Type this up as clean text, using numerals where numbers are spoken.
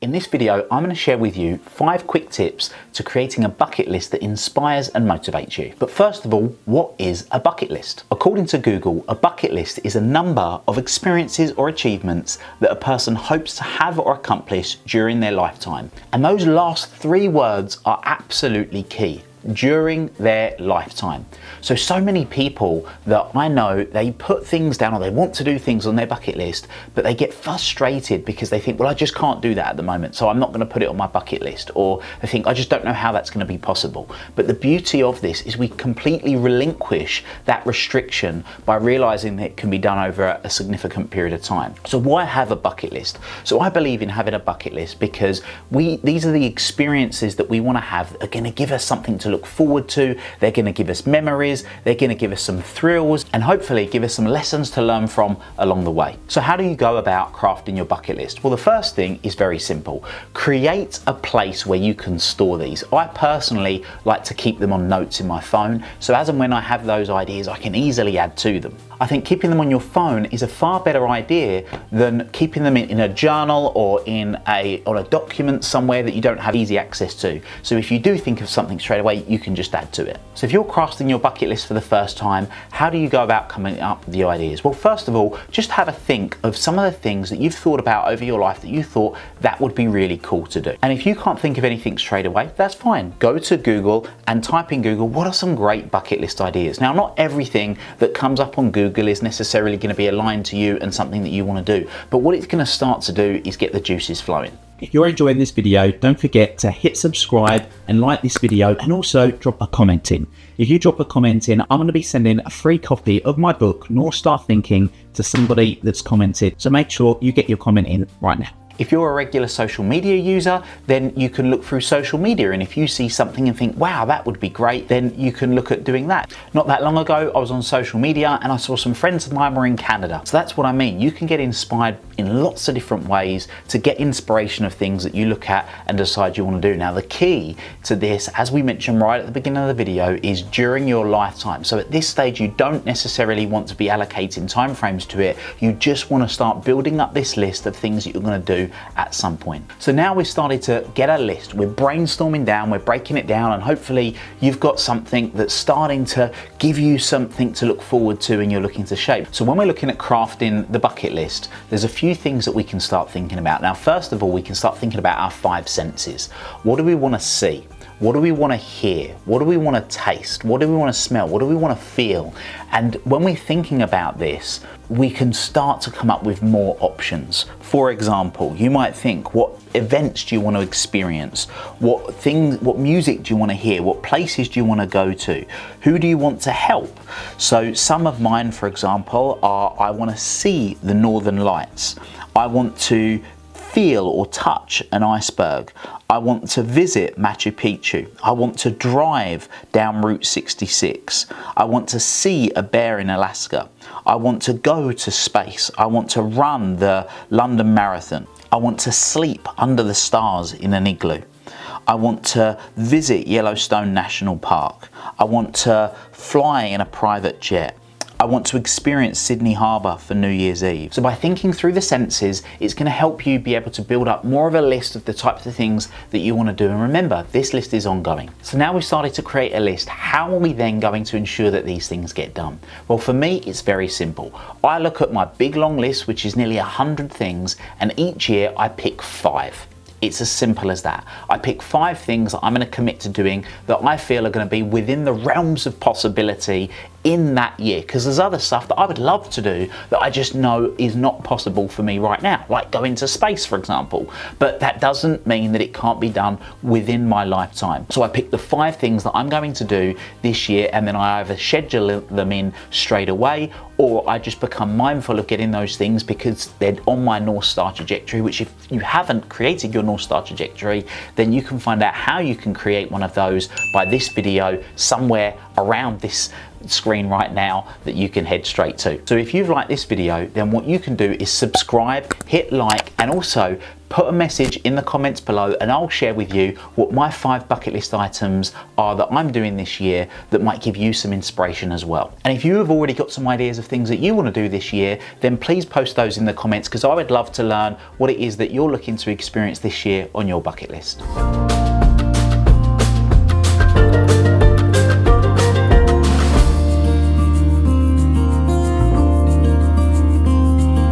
In this video, I'm going to share with you 5 quick tips to creating a bucket list that inspires and motivates you. But first of all, what is a bucket list? According to Google, a bucket list is a number of experiences or achievements that a person hopes to have or accomplish during their lifetime. And those last 3 words are absolutely key. During their lifetime. So many people that I know, they put things down or they want to do things on their bucket list, but they get frustrated because they think, well, I just can't do that at the moment, so I'm not going to put it on my bucket list. Or they think, I just don't know how that's going to be possible. But the beauty of this is we completely relinquish that restriction by realizing that it can be done over a significant period of time. So why have a bucket list? So I believe in having a bucket list because these are the experiences that we want to have that are going to give us something to look forward to. They're going to give us memories, they're going to give us some thrills, and hopefully give us some lessons to learn from along the way. So how do you go about crafting your bucket list? Well, the first thing is very simple. Create a place where you can store these. I personally like to keep them on notes in my phone, so as and when I have those ideas, I can easily add to them. I think keeping them on your phone is a far better idea than keeping them in a journal or on a document somewhere that you don't have easy access to. So if you do think of something straight away, you can just add to it. So if you're crafting your bucket list for the first time, how do you go about coming up with the ideas? Well, first of all, just have a think of some of the things that you've thought about over your life that you thought that would be really cool to do. And if you can't think of anything straight away, that's fine. Go to Google and type in Google, what are some great bucket list ideas? Now, not everything that comes up on Google is necessarily going to be aligned to you and something that you want to do, but what it's going to start to do is get the juices flowing. If you're enjoying this video, don't forget to hit subscribe and like this video, and also drop a comment in. If you drop a comment in, I'm going to be sending a free copy of my book, North Star Thinking, to somebody that's commented. So make sure you get your comment in right now. If you're a regular social media user, then you can look through social media, and if you see something and think, wow, that would be great, then you can look at doing that. Not that long ago, I was on social media and I saw some friends of mine were in Canada. So that's what I mean. You can get inspired in lots of different ways to get inspiration of things that you look at and decide you want to do. Now, the key to this, as we mentioned right at the beginning of the video, is during your lifetime. So at this stage, you don't necessarily want to be allocating timeframes to it. You just want to start building up this list of things that you're going to do at some point. So now we've started to get a list, we're brainstorming down, we're breaking it down, and hopefully you've got something that's starting to give you something to look forward to and you're looking to shape. So when we're looking at crafting the bucket list, there's a few things that we can start thinking about. Now, first of all, we can start thinking about our 5 senses. What do we want to see? What do we want to hear? What do we want to taste? What do we want to smell? What do we want to feel? And when we're thinking about this, we can start to come up with more options. For example, you might think, what events do you want to experience? What music do you want to hear? What places do you want to go to? Who do you want to help? So some of mine, for example, are I want to see the Northern Lights. I want to feel or touch an iceberg. I want to visit Machu Picchu. I want to drive down Route 66. I want to see a bear in Alaska. I want to go to space. I want to run the London Marathon. I want to sleep under the stars in an igloo. I want to visit Yellowstone National Park. I want to fly in a private jet. I want to experience Sydney Harbour for New Year's Eve. So by thinking through the senses, it's going to help you be able to build up more of a list of the types of things that you want to do. And remember, this list is ongoing. So now we've started to create a list. How are we then going to ensure that these things get done? Well, for me, it's very simple. I look at my big long list, which is nearly 100 things, and each year I pick 5. It's as simple as that. I pick 5 things that I'm going to commit to doing that I feel are going to be within the realms of possibility in that year, because there's other stuff that I would love to do that I just know is not possible for me right now, like going to space, for example. But that doesn't mean that it can't be done within my lifetime. So I pick the 5 things that I'm going to do this year, and then I either schedule them in straight away, or I just become mindful of getting those things because they're on my North Star trajectory, which if you haven't created your North Star trajectory, then you can find out how you can create one of those by this video somewhere around this screen right now that you can head straight to. So if you've liked this video, then what you can do is subscribe, hit like, and also put a message in the comments below and I'll share with you what my 5 bucket list items are that I'm doing this year that might give you some inspiration as well. And if you have already got some ideas of things that you want to do this year, then please post those in the comments, because I would love to learn what it is that you're looking to experience this year on your bucket list.